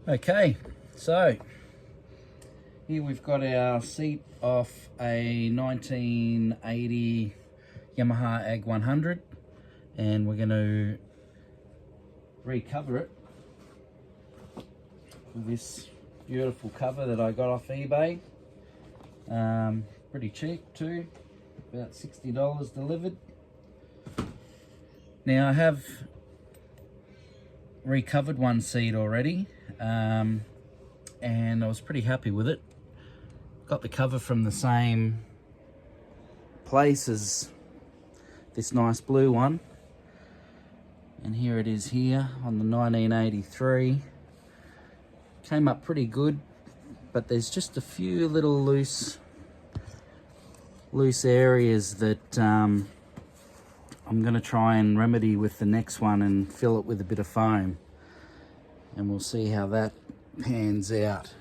Okay, so here we've got our seat off a 1980 Yamaha Ag100, and we're going to recover it with this beautiful cover that I got off eBay. Pretty cheap too, about $60 delivered. Now I have recovered one seat already, and I was pretty happy with it. Got the cover from the same place as this nice blue one, and here it is here on the 1983. Came up pretty good, but there's just a few little loose areas that I'm going to try and remedy with the next one and fill it with a bit of foam, and we'll see how that pans out.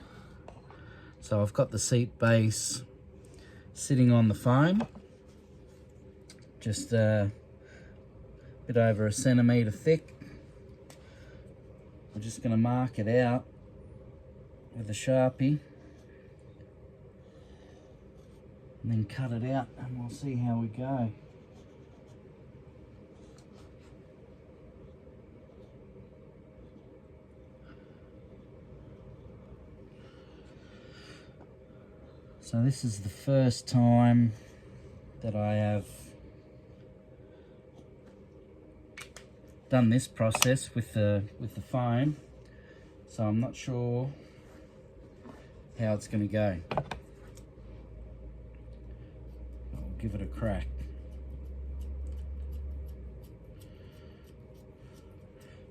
So I've got the seat base sitting on the foam, just a bit over a centimetre thick. I'm just going to mark it out with a Sharpie and then cut it out, and we'll see how we go. So this is the first time that I have done this process with the foam, so I'm not sure how it's going to go. I'll give it a crack.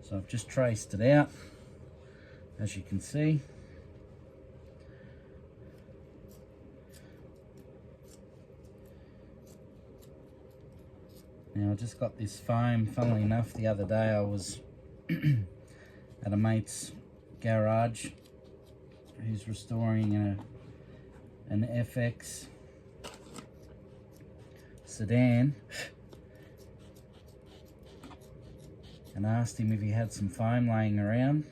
So I've just traced it out, as you can see. Now I just got this foam, funnily enough, the other day I was at a mate's garage who's restoring an FX sedan, and asked him if he had some foam laying around,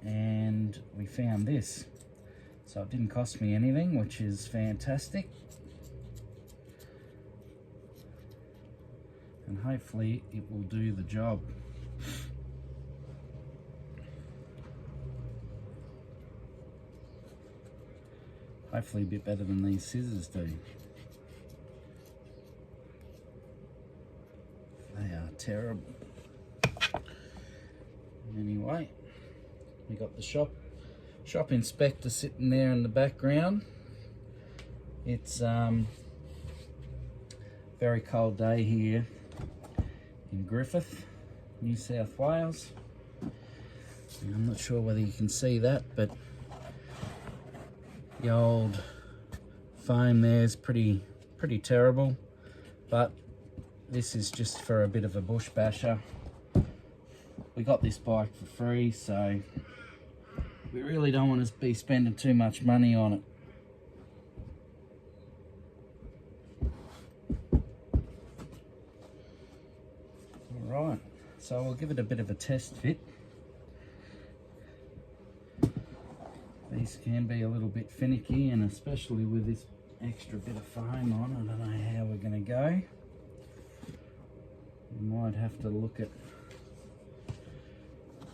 and we found this. So it didn't cost me anything, which is fantastic. And hopefully it will do the job. Hopefully a bit better than these scissors do. They are terrible. Anyway, we got the shop inspector sitting there in the background. It's very cold day here in Griffith, New South Wales. I'm not sure whether you can see that, but the old foam there is pretty terrible, but this is just for a bit of a bush basher. We got this bike for free, so we really don't want to be spending too much money on it. Alright, so we'll give it a bit of a test fit. These can be a little bit finicky, and especially with this extra bit of foam on, I don't know how we're going to go. We might have to look at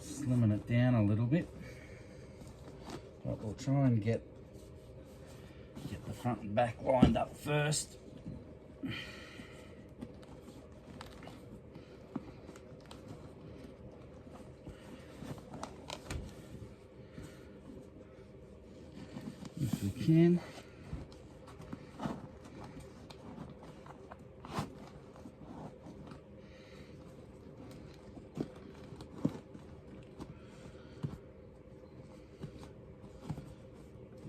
slimming it down a little bit, but we'll try and get the front and back lined up first. If we can.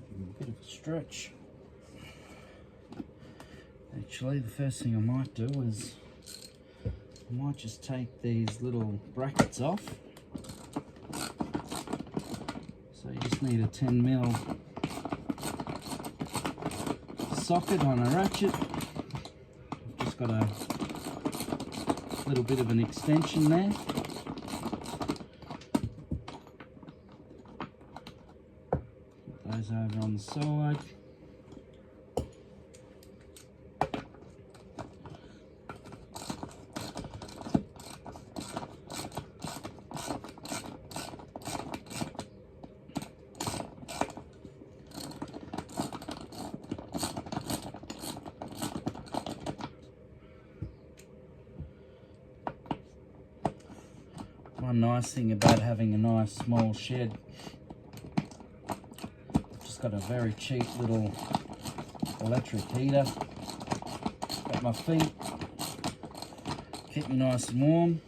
A bit of a stretch. Actually, the first thing I might do is I might just take these little brackets off. So you just need a 10mm socket on a ratchet. I've just got a little bit of an extension there. goes over on the side. One nice thing about having a nice small shed, I've just got a very cheap little electric heater at my feet, keep me nice and warm.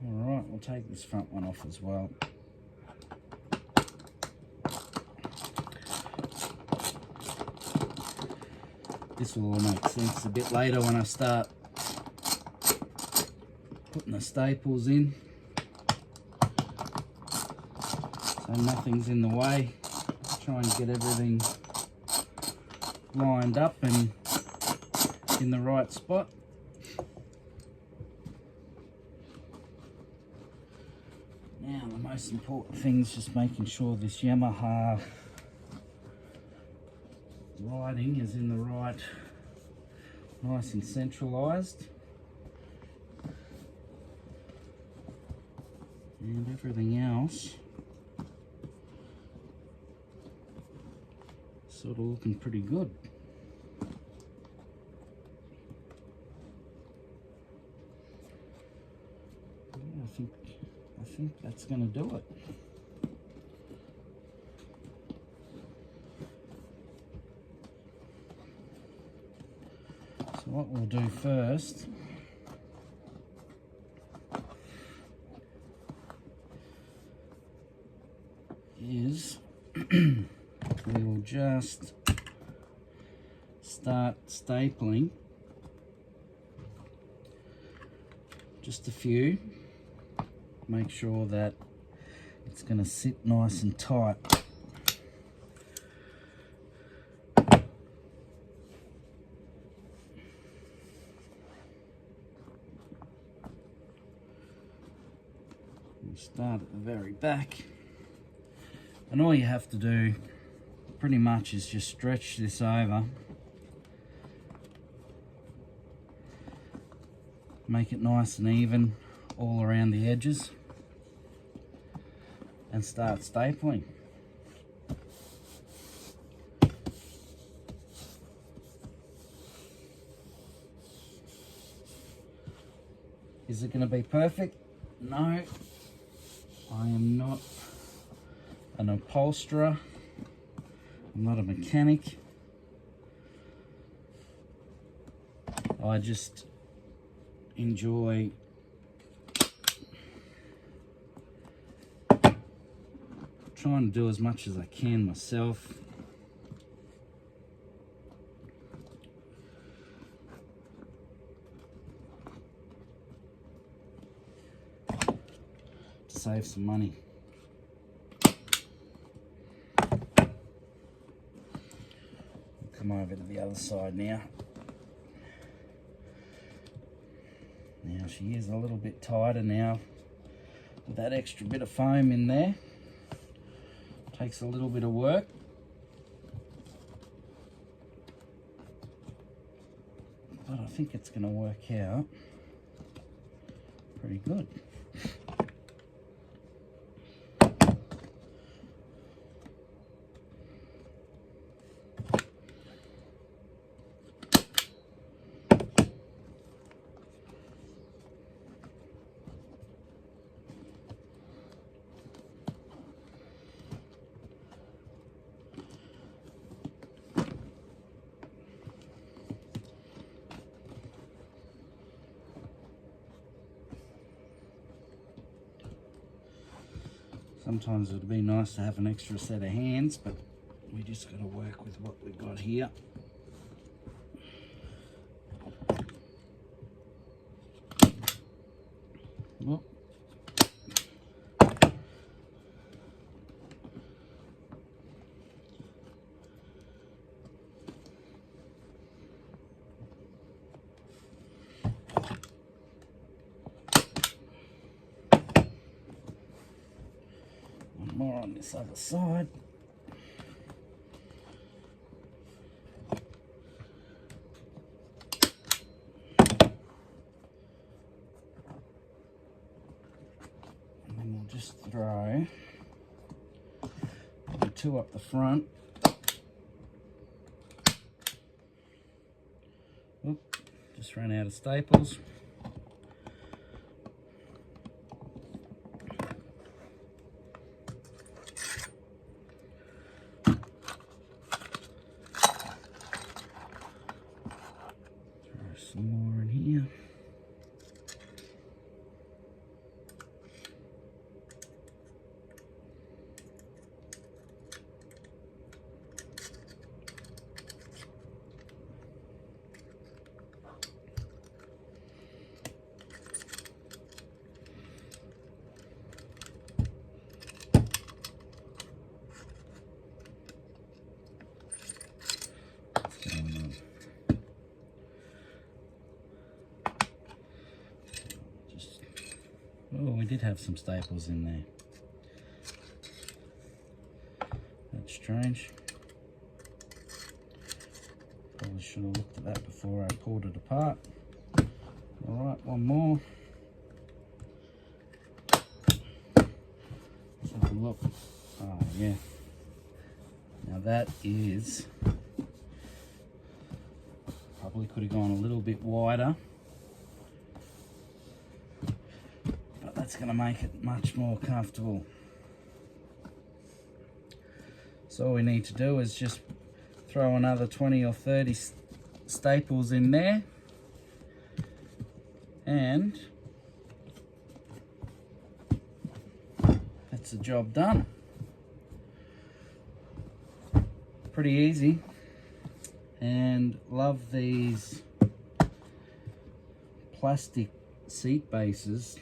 Alright, we'll take this front one off as well. This will all make sense a bit later when I start putting the staples in, so nothing's in the way. Try and get everything lined up and in the right spot. Now the most important thing is just making sure this Yamaha lighting is in the right, nice and centralized, and everything else sort of looking pretty good. Yeah, I think that's going to do it. So what we'll do first is we will just start stapling just a few, make sure that it's going to sit nice and tight. Start at the very back, and all you have to do pretty much is just stretch this over, make it nice and even all around the edges, and start stapling. Is it going to be perfect? No. I am not an upholsterer, I'm not a mechanic. I just enjoy trying to do as much as I can myself. Save some money. Come over to the other side now. Now she is a little bit tighter now with that extra bit of foam in there. Takes a little bit of work. But I think it's going to work out pretty good. Sometimes it would be nice to have an extra set of hands, but we just got to work with what we've got here. Well, this other side. And then we'll just throw the two up the front. Oop, just ran out of staples. Some more in here. Oh, we did have some staples in there. That's strange. Probably should have looked at that before I pulled it apart. Alright, one more. Let's have a look. Oh, yeah. Now that is... probably could have gone a little bit wider. That's going to make it much more comfortable. So all we need to do is just throw another 20 or 30 staples in there, and that's the job done. Pretty easy, and love these plastic seat bases.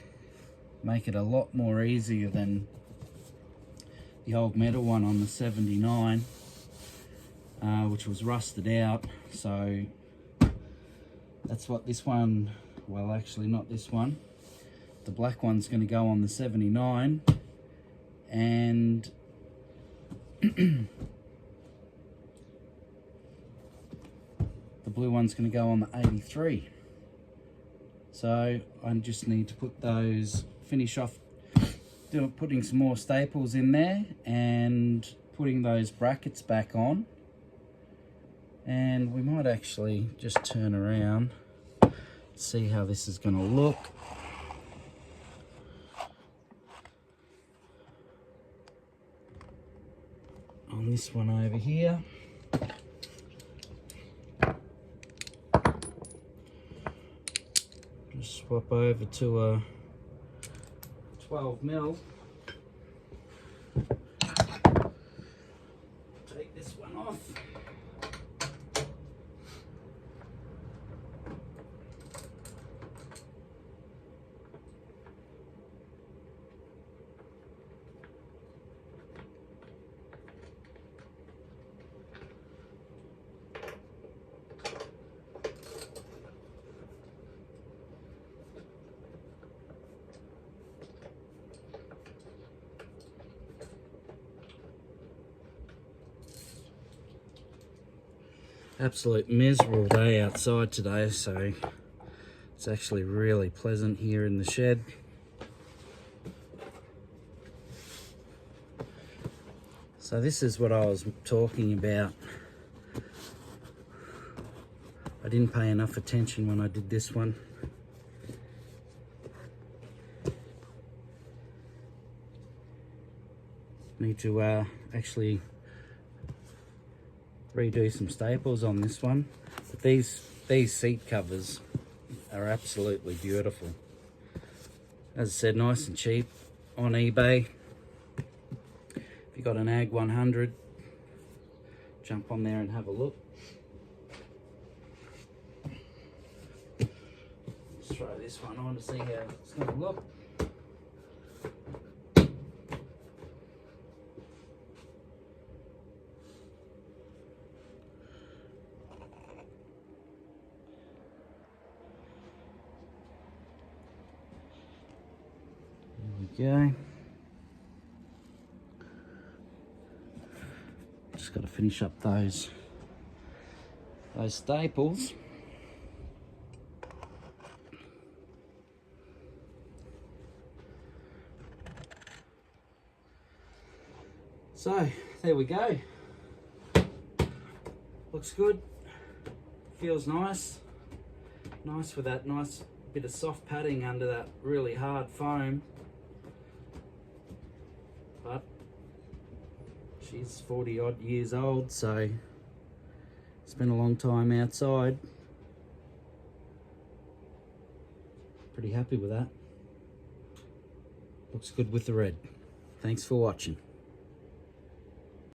Make it a lot more easier than the old metal one on the 79, which was rusted out. So that's what this one, well actually not this one, the black one's going to go on the 79, and the blue one's going to go on the 83. So I just need to put those, finish off putting some more staples in there and putting those brackets back on. And we might actually just turn around, see how this is going to look. On this one over here. Just swap over to a 12mm. Take this one off. Absolute miserable day outside today, so it's actually really pleasant here in the shed. So this is what I was talking about. I didn't pay enough attention when I did this one. Need to actually redo some staples on this one, but these seat covers are absolutely beautiful. As I said, nice and cheap on eBay. If you got an Ag100, jump on there and have a look. Let's try this one on to see how it's going to look. There we go. Just got to finish up those staples. So there we go. Looks good. Feels nice. Nice with that nice bit of soft padding under that really hard foam. But she's 40 odd years old, so spent a long time outside. Pretty happy with that. Looks good with the red. Thanks for watching.